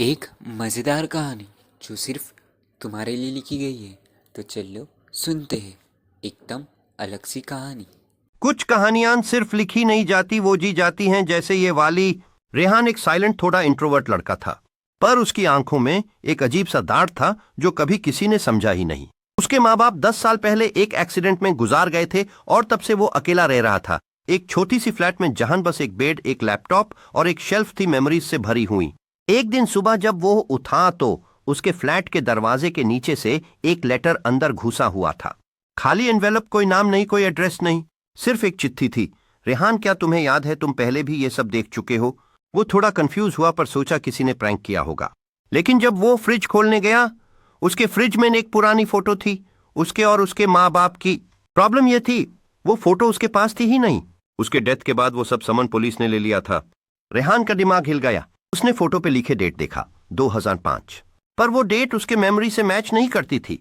एक मज़ेदार कहानी जो सिर्फ तुम्हारे लिए लिखी गई है। तो चलो सुनते हैं एकदम अलग सी कहानी। कुछ कहानियां सिर्फ लिखी नहीं जाती, वो जी जाती हैं, जैसे ये वाली। रेहान एक साइलेंट, थोड़ा इंट्रोवर्ट लड़का था, पर उसकी आंखों में एक अजीब सा दाढ़ था जो कभी किसी ने समझा ही नहीं। उसके माँ बाप 10 साल पहले एक एक्सीडेंट में गुजार गए थे और तब से वो अकेला रह रहा था, एक छोटी सी फ्लैट में जहां बस एक बेड, एक लैपटॉप और एक शेल्फ थी मेमोरीज से भरी हुई। एक दिन सुबह जब वो उठा तो उसके फ्लैट के दरवाजे के नीचे से एक लेटर अंदर घुसा हुआ था। खाली एनवेलप, कोई नाम नहीं, कोई एड्रेस नहीं, सिर्फ एक चिट्ठी थी। रेहान, क्या तुम्हें याद है, तुम पहले भी ये सब देख चुके हो? वो थोड़ा कंफ्यूज हुआ, पर सोचा किसी ने प्रैंक किया होगा। लेकिन जब वो फ्रिज खोलने गया, उसके फ्रिज में एक पुरानी फोटो थी, उसके और उसके माँ बाप की। प्रॉब्लम यह थी, वो फोटो उसके पास थी ही नहीं। उसके डेथ के बाद वो सब समन पुलिस ने ले लिया था। रेहान का दिमाग हिल गया। उसने फोटो पे लिखे डेट देखा, 2005, पर वो डेट उसके मेमोरी से मैच नहीं करती थी।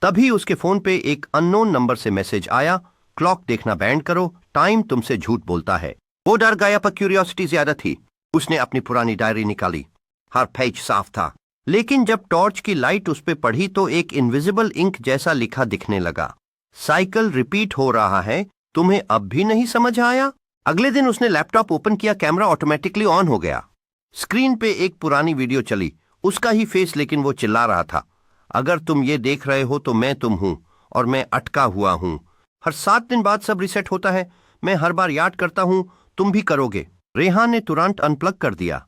तभी उसके फोन पे एक अननोन नंबर से मैसेज आया, क्लॉक देखना बैंड करो, टाइम तुमसे झूठ बोलता है। वो डर गया, पर क्यूरियोसिटी ज्यादा थी। उसने अपनी पुरानी डायरी निकाली, हर पेज साफ था, लेकिन जब टॉर्च की लाइट उस पे पड़ी तो एक इनविजिबल इंक जैसा लिखा दिखने लगा, साइकिल रिपीट हो रहा है, तुम्हें अब भी नहीं समझ आया? अगले दिन उसने लैपटॉप ओपन किया, कैमरा ऑटोमेटिकली ऑन हो गया। स्क्रीन पे एक पुरानी वीडियो चली, उसका ही फेस, लेकिन वो चिल्ला रहा था, अगर तुम ये देख रहे हो तो मैं तुम हूं और मैं अटका हुआ हूं। हर 7 दिन बाद सब रिसेट होता है, मैं हर बार याद करता हूं, तुम भी करोगे। रेहान ने तुरंत अनप्लग कर दिया।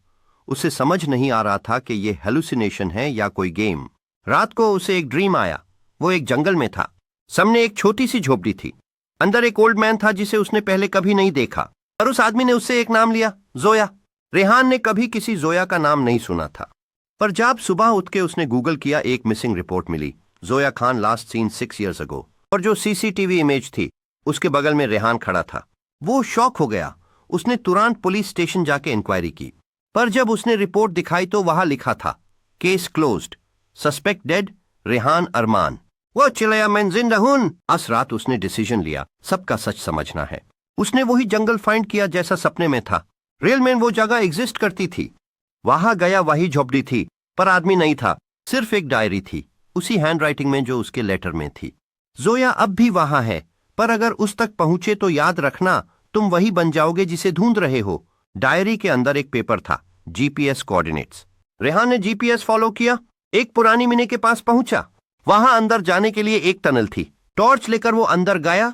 उसे समझ नहीं आ रहा था कि ये हेलुसिनेशन है या कोई गेम। रात को उसे एक ड्रीम आया। वो एक जंगल में था, सामने एक छोटी सी झोपड़ी थी, अंदर एक ओल्ड मैन था जिसे उसने पहले कभी नहीं देखा, और उस आदमी ने उससे एक नाम लिया, जोया। रेहान ने कभी किसी जोया का नाम नहीं सुना था, पर जब सुबह उठ के उसने गूगल किया, एक मिसिंग रिपोर्ट मिली, Zoya Khan last seen 6 years ago। और जो सीसीटीवी इमेज थी उसके बगल में रेहान खड़ा था। वो शॉक हो गया। उसने तुरंत पुलिस स्टेशन जाके इंक्वायरी की, पर जब उसने रिपोर्ट दिखाई तो वहां लिखा था, case closed, suspect dead, Rehan Arman. वो चिल्लाया, मैं जिंदा हूं। अस रात उसने डिसीजन लिया, सबका सच समझना है। उसने वही जंगल फाइंड किया जैसा सपने में था। रियल में वो जगह एग्जिस्ट करती थी। वहां गया, वही झोपड़ी थी, पर आदमी नहीं था, सिर्फ एक डायरी थी, उसी हैंडराइटिंग में जो उसके लेटर में थी। जोया अब भी वहां है, पर अगर उस तक पहुंचे तो याद रखना, तुम वही बन जाओगे जिसे ढूंढ रहे हो। डायरी के अंदर एक पेपर था, जीपीएस कोऑर्डिनेट्स। रेहान ने जीपीएस फॉलो किया, एक पुरानी मिनी के पास पहुंचा। वहां अंदर जाने के लिए एक टनल थी। टॉर्च लेकर वो अंदर गया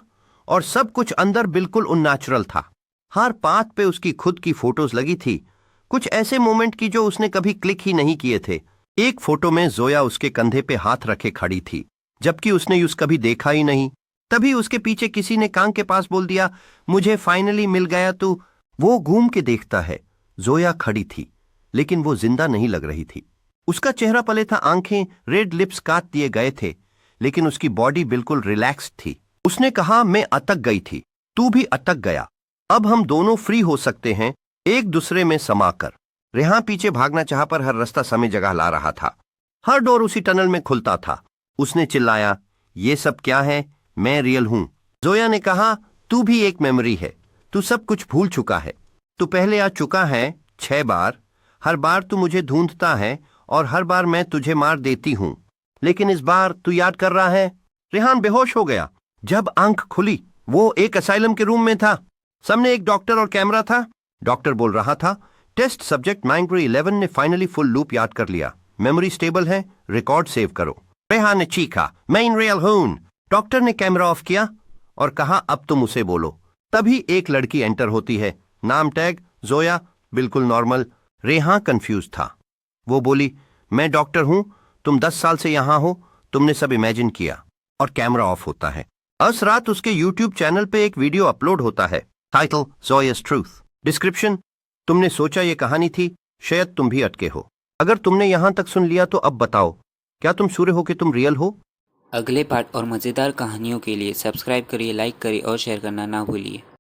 और सब कुछ अंदर बिल्कुल अननेचुरल था। हर पाथ पे उसकी खुद की फोटोज लगी थी, कुछ ऐसे मोमेंट की जो उसने कभी क्लिक ही नहीं किए थे। एक फोटो में जोया उसके कंधे पे हाथ रखे खड़ी थी, जबकि उसने उस कभी देखा ही नहीं। तभी उसके पीछे किसी ने कान के पास बोल दिया, मुझे फाइनली मिल गया तू। वो घूम के देखता है, जोया खड़ी थी, लेकिन वो जिंदा नहीं लग रही थी। उसका चेहरा पले था, आंखें, रेड लिप्स काट दिए गए थे, लेकिन उसकी बॉडी बिल्कुल रिलैक्स्ड थी। उसने कहा, मैं अटक गई थी, तू भी अटक गया, अब हम दोनों फ्री हो सकते हैं, एक दूसरे में समाकर। रेहान पीछे भागना चाहा, पर हर रास्ता समय जगह ला रहा था। हर डोर उसी टनल में खुलता था। उसने चिल्लाया, ये सब क्या है, मैं रियल हूं। जोया ने कहा, तू भी एक मेमोरी है, तू सब कुछ भूल चुका है, तू पहले आ चुका है 6 बार। हर बार तू मुझे ढूंढता है और हर बार मैं तुझे मार देती हूं, लेकिन इस बार तू याद कर रहा है। रेहान बेहोश हो गया। जब आंख खुली, वो एक असाइलम के रूम में था। सामने एक डॉक्टर और कैमरा था। डॉक्टर बोल रहा था, टेस्ट सब्जेक्ट 911 ने फाइनली फुल लूप याद कर लिया, मेमोरी स्टेबल है, रिकॉर्ड सेव करो। रेहान ने चीखा, मैं इन रियल हूं। डॉक्टर ने कैमरा ऑफ किया और कहा, अब तुम उसे बोलो। तभी एक लड़की एंटर होती है, नाम टैग जोया, बिल्कुल नॉर्मल। रेहान कंफ्यूज था। वो बोली, मैं डॉक्टर हूं, तुम 10 साल से यहां हो, तुमने सब इमेजिन किया। और कैमरा ऑफ होता है। उस रात उसके यूट्यूब चैनल पे एक वीडियो अपलोड होता है, टाइटल जोया's ट्रूथ। डिस्क्रिप्शन, तुमने सोचा ये कहानी थी, शायद तुम भी अटके हो। अगर तुमने यहां तक सुन लिया तो अब बताओ, क्या तुम श्योर हो कि तुम रियल हो? अगले पार्ट और मज़ेदार कहानियों के लिए सब्सक्राइब करिए, लाइक करिए और शेयर करना ना भूलिए।